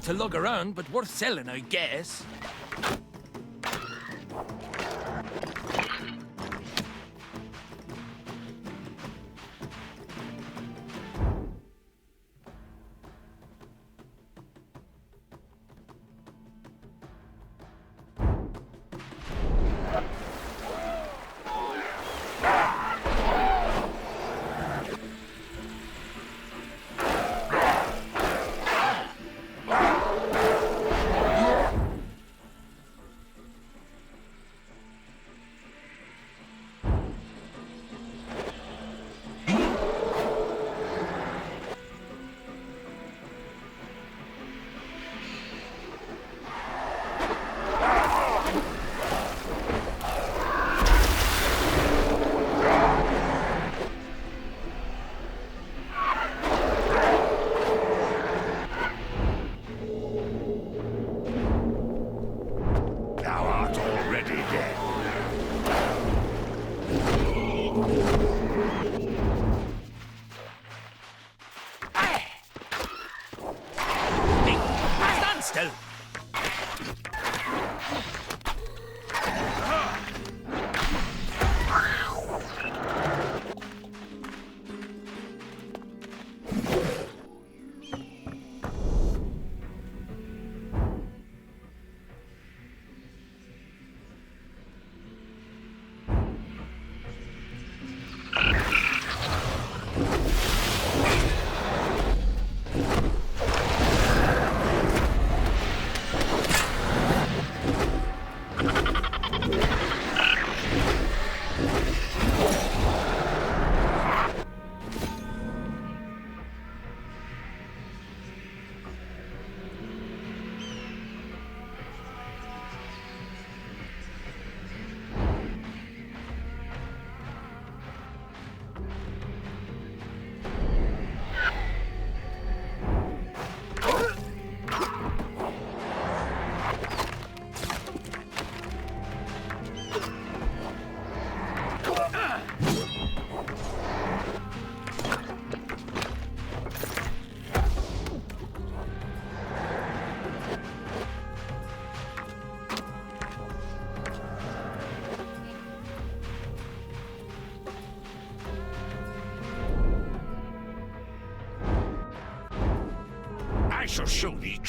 to lug around, but worth selling, I guess. I shall show thee.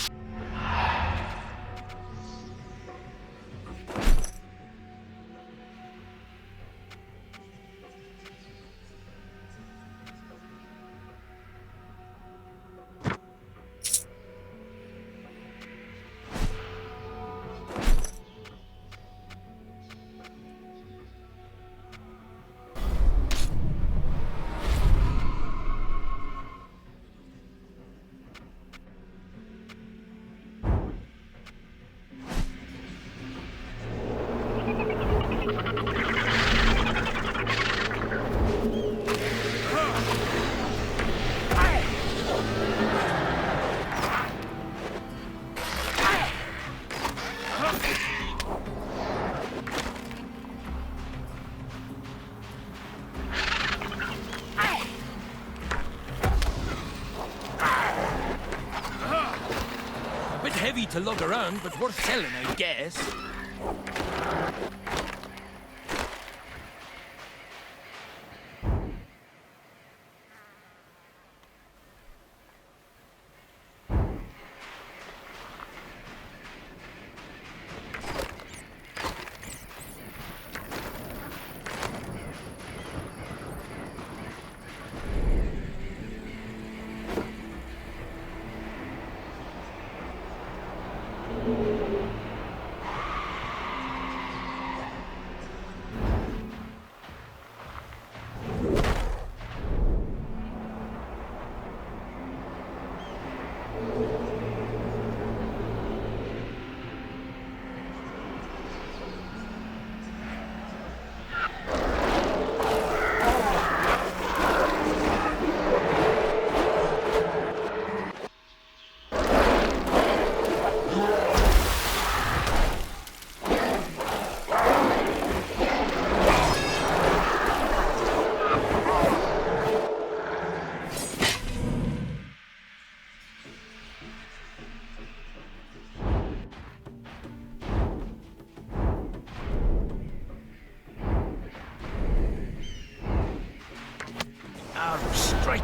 Heavy to lug around, but worth selling, I guess.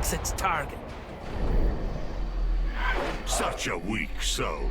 selects its target. Such a weak soul.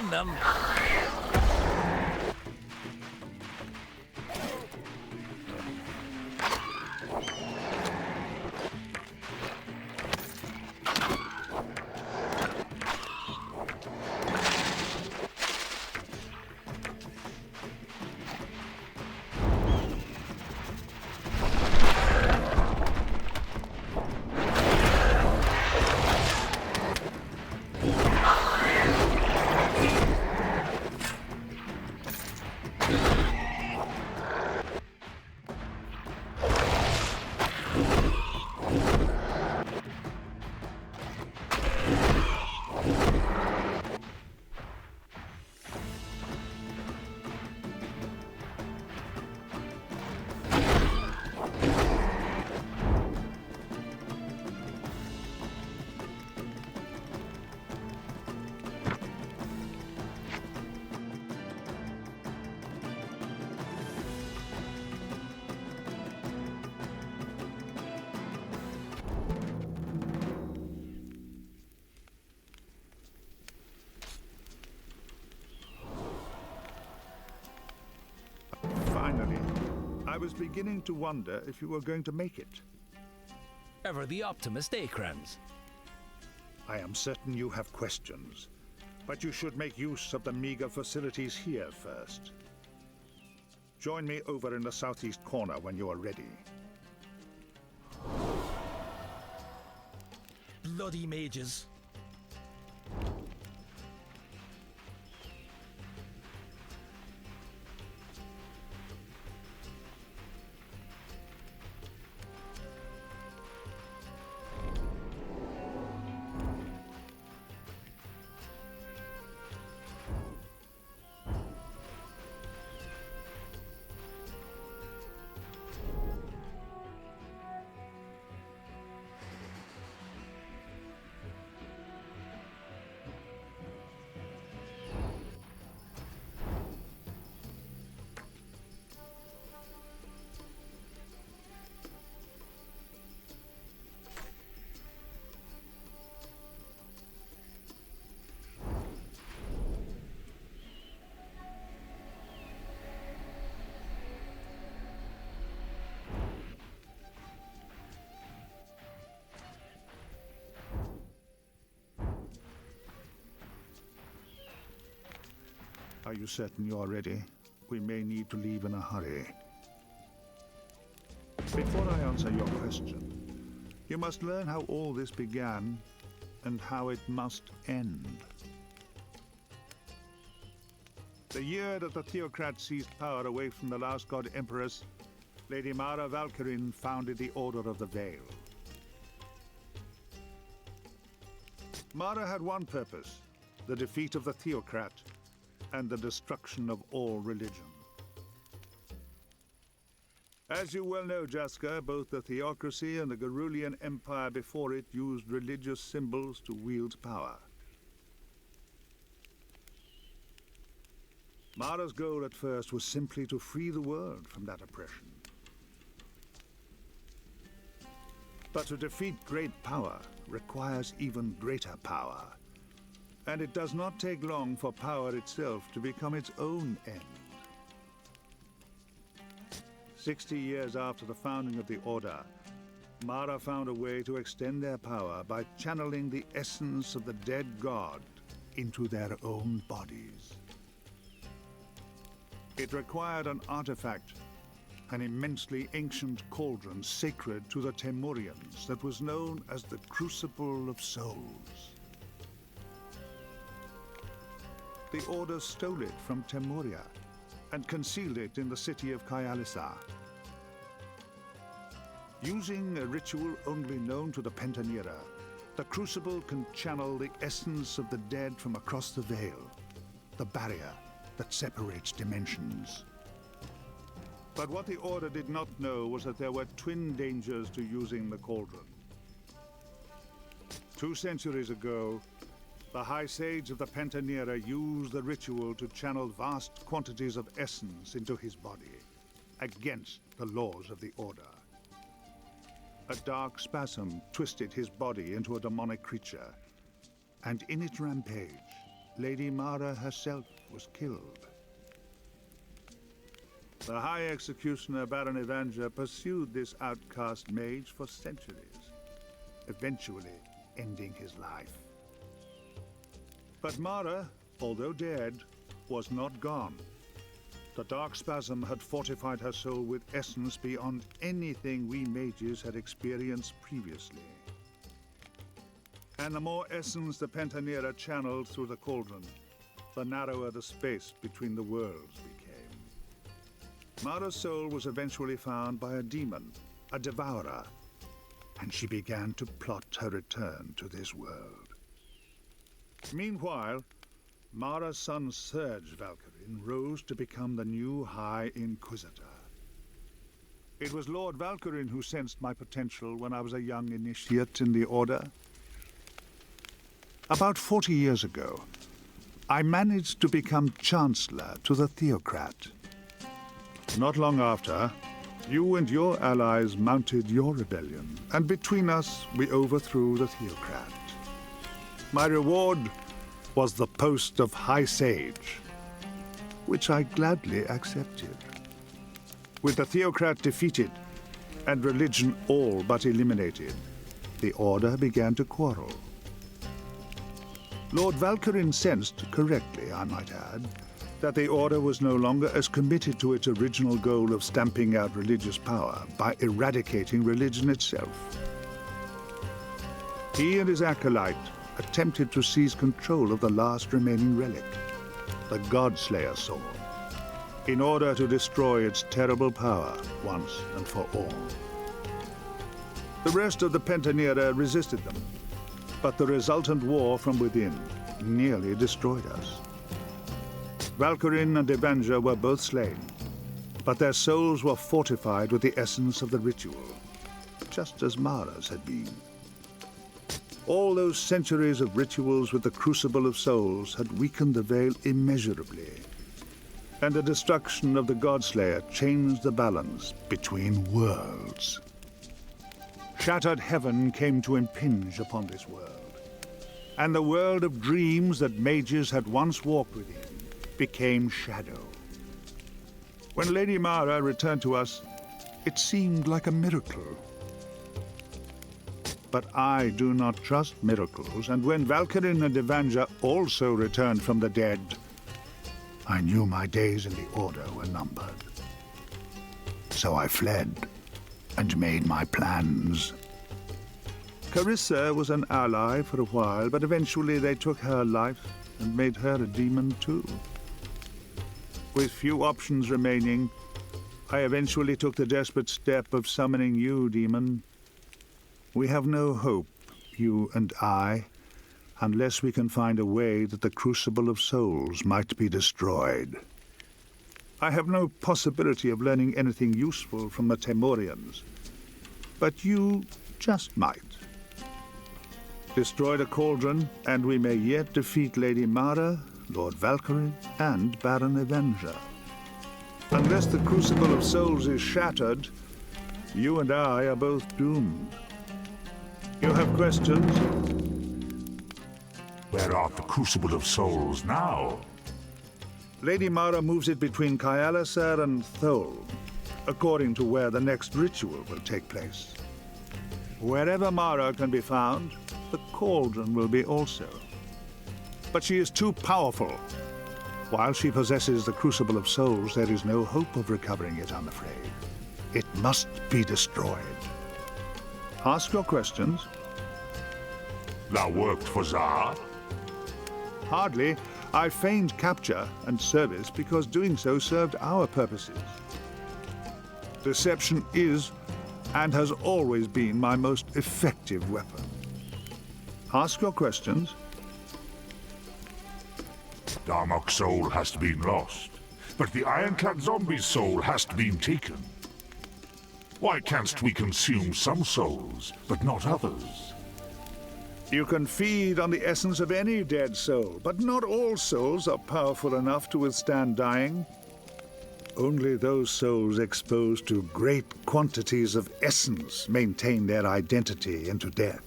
on them. I was beginning to wonder if you were going to make it. Ever the optimist, eh, Kranz? I am certain you have questions, but you should make use of the meager facilities here first. Join me over in the southeast corner when you are ready. Bloody mages. Are you certain you are ready? We may need to leave in a hurry. Before I answer your question, you must learn how all this began and how it must end. The year that the theocrats seized power away from the last god empress, Lady Mara Valkyrin founded the Order of the Veil. Mara had one purpose, the defeat of the theocrat and the destruction of all religion. As you well know, Jaska, both the theocracy and the Gerulian Empire before it used religious symbols to wield power. Mara's goal at first was simply to free the world from that oppression. But to defeat great power requires even greater power. And it does not take long for power itself to become its own end. 60 years after the founding of the Order, Mara found a way to extend their power by channeling the essence of the dead god into their own bodies. It required an artifact, an immensely ancient cauldron sacred to the Temurians that was known as the Crucible of Souls. The Order stole it from Temuria and concealed it in the city of Kyalisa. Using a ritual only known to the Penta Nera, the Crucible can channel the essence of the dead from across the veil, the barrier that separates dimensions. But what the Order did not know was that there were twin dangers to using the cauldron. 2 centuries ago, the High Sage of the Penta Nera used the ritual to channel vast quantities of essence into his body, against the laws of the Order. A dark spasm twisted his body into a demonic creature, and in its rampage, Lady Mara herself was killed. The High Executioner Baron Evanger pursued this outcast mage for centuries, eventually ending his life. But Mara, although dead, was not gone. The dark spasm had fortified her soul with essence beyond anything we mages had experienced previously. And the more essence the Penta Nera channeled through the cauldron, the narrower the space between the worlds became. Mara's soul was eventually found by a demon, a devourer, and she began to plot her return to this world. Meanwhile, Mara's son Serge Valkyrin rose to become the new High Inquisitor. It was Lord Valkyrin who sensed my potential when I was a young initiate in the Order. About 40 years ago, I managed to become Chancellor to the Theocrat. Not long after, you and your allies mounted your rebellion, and between us, we overthrew the Theocrat. My reward was the post of High Sage, which I gladly accepted. With the theocrat defeated and religion all but eliminated, the Order began to quarrel. Lord Valkyrin sensed, correctly I might add, that the Order was no longer as committed to its original goal of stamping out religious power by eradicating religion itself. He and his acolyte attempted to seize control of the last remaining relic, the Godslayer sword, in order to destroy its terrible power once and for all. The rest of the Penta Nera resisted them, but the resultant war from within nearly destroyed us. Valkyrin and Avenger were both slain, but their souls were fortified with the essence of the ritual, just as Mara's had been. All those centuries of rituals with the crucible of souls had weakened the veil immeasurably, and the destruction of the Godslayer changed the balance between worlds. Shattered heaven came to impinge upon this world, and the world of dreams that mages had once walked within became shadow. When Lady Mara returned to us, it seemed like a miracle. But I do not trust miracles, and when Valkyrin and Avenger also returned from the dead, I knew my days in the Order were numbered. So I fled and made my plans. Carissa was an ally for a while, but eventually they took her life and made her a demon too. With few options remaining, I eventually took the desperate step of summoning you, demon. We have no hope, you and I, unless we can find a way that the Crucible of Souls might be destroyed. I have no possibility of learning anything useful from the Temorians, but you just might. Destroy the cauldron, and we may yet defeat Lady Mara, Lord Valkyrin, and Baron Avenger. Unless the Crucible of Souls is shattered, you and I are both doomed. You have questions? Where art the Crucible of Souls now? Lady Mara moves it between Kaialasar and Thol, according to where the next ritual will take place. Wherever Mara can be found, the cauldron will be also. But she is too powerful. While she possesses the Crucible of Souls, there is no hope of recovering it, I'm afraid. It must be destroyed. Ask your questions. Thou worked for Tsar? Hardly. I feigned capture and service because doing so served our purposes. Deception is, and has always been, my most effective weapon. Ask your questions. Darmok's soul has been lost, but the ironclad zombie's soul has been taken. Why canst we consume some souls, but not others? You can feed on the essence of any dead soul, but not all souls are powerful enough to withstand dying. Only those souls exposed to great quantities of essence maintain their identity into death.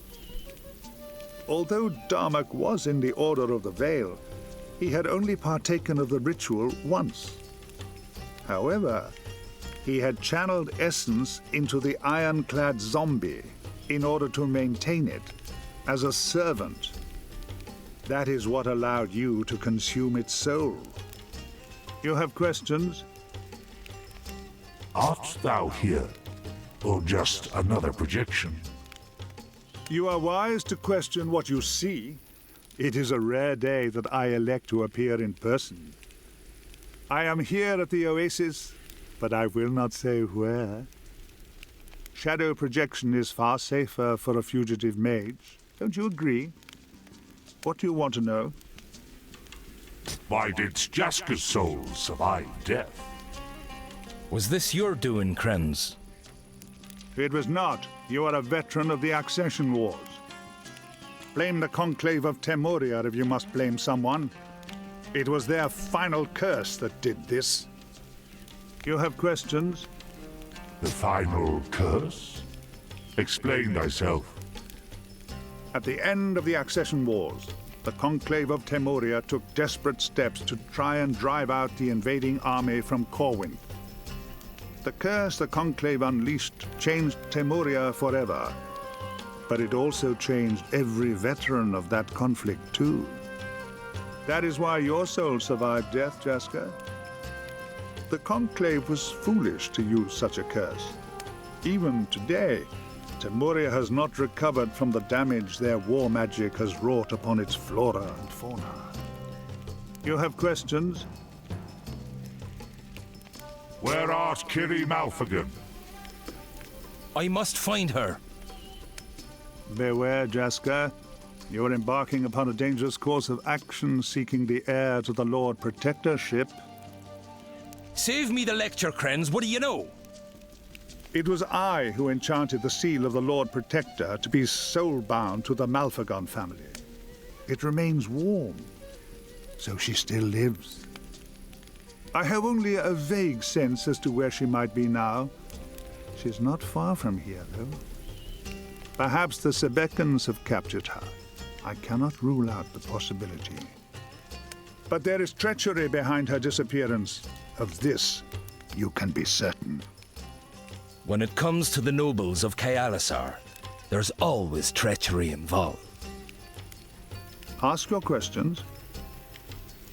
Although Darmok was in the Order of the Veil, he had only partaken of the ritual once. However, he had channeled essence into the ironclad zombie in order to maintain it as a servant. That is what allowed you to consume its soul. You have questions? Art thou here, or just another projection? You are wise to question what you see. It is a rare day that I elect to appear in person. I am here at the Oasis, but I will not say where. Shadow projection is far safer for a fugitive mage. Don't you agree? What do you want to know? Why didst Jaska's soul survive death? Was this your doing, Krenz? It was not. You are a veteran of the Accession Wars. Blame the Conclave of Temoria if you must blame someone. It was their final curse that did this. You have questions? The final curse? Explain thyself. At the end of the Accession Wars, the Conclave of Temoria took desperate steps to try and drive out the invading army from Corwin. The curse the Conclave unleashed changed Temuria forever. But it also changed every veteran of that conflict, too. That is why your soul survived death, Jaska. The Conclave was foolish to use such a curse. Even today, Temuria has not recovered from the damage their war magic has wrought upon its flora and fauna. You have questions? Where art Kiri Malfigan? I must find her. Beware, Jaska. You are embarking upon a dangerous course of action seeking the heir to the Lord Protectorship. Save me the lecture, Krenz. What do you know? It was I who enchanted the seal of the Lord Protector to be soul-bound to the Malfigan family. It remains warm, so she still lives. I have only a vague sense as to where she might be now. She's not far from here, though. Perhaps the Sebekans have captured her. I cannot rule out the possibility. But there is treachery behind her disappearance. Of this, you can be certain. When it comes to the nobles of Kayalisar, there's always treachery involved. Ask your questions.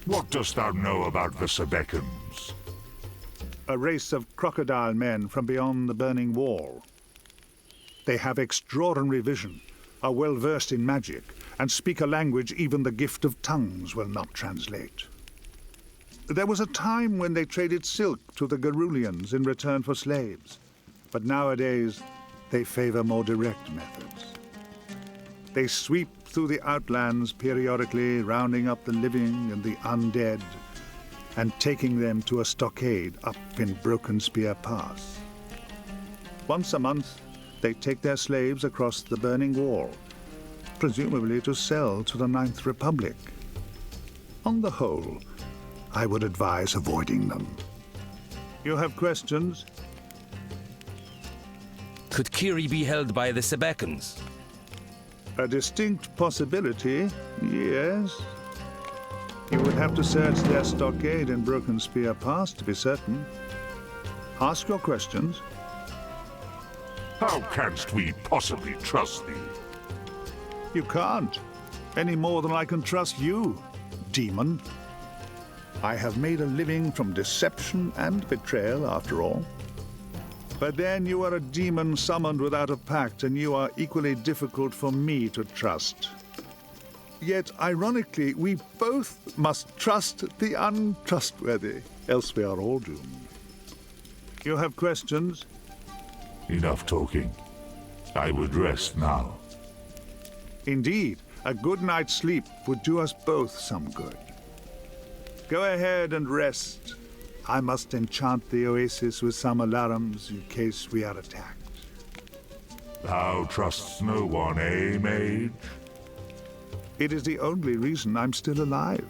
What dost thou know about the Sebekans? A race of crocodile men from beyond the burning wall. They have extraordinary vision, are well versed in magic, and speak a language even the gift of tongues will not translate. There was a time when they traded silk to the Garulians in return for slaves, but nowadays they favor more direct methods. They sweep through the outlands periodically, rounding up the living and the undead, and taking them to a stockade up in Broken Spear Pass. Once a month, they take their slaves across the burning wall, presumably to sell to the Ninth Republic. On the whole, I would advise avoiding them. You have questions? Could Kiri be held by the Sebekans? A distinct possibility, yes. You would have to search their stockade in Broken Spear Pass to be certain. Ask your questions. How canst we possibly trust thee? You can't, any more than I can trust you, demon. I have made a living from deception and betrayal, after all. But then you are a demon summoned without a pact, and you are equally difficult for me to trust. Yet, ironically, we both must trust the untrustworthy, else we are all doomed. You have questions? Enough talking. I would rest now. Indeed, a good night's sleep would do us both some good. Go ahead and rest. I must enchant the Oasis with some alarms in case we are attacked. Thou trustst no one, eh, mage? It is the only reason I'm still alive.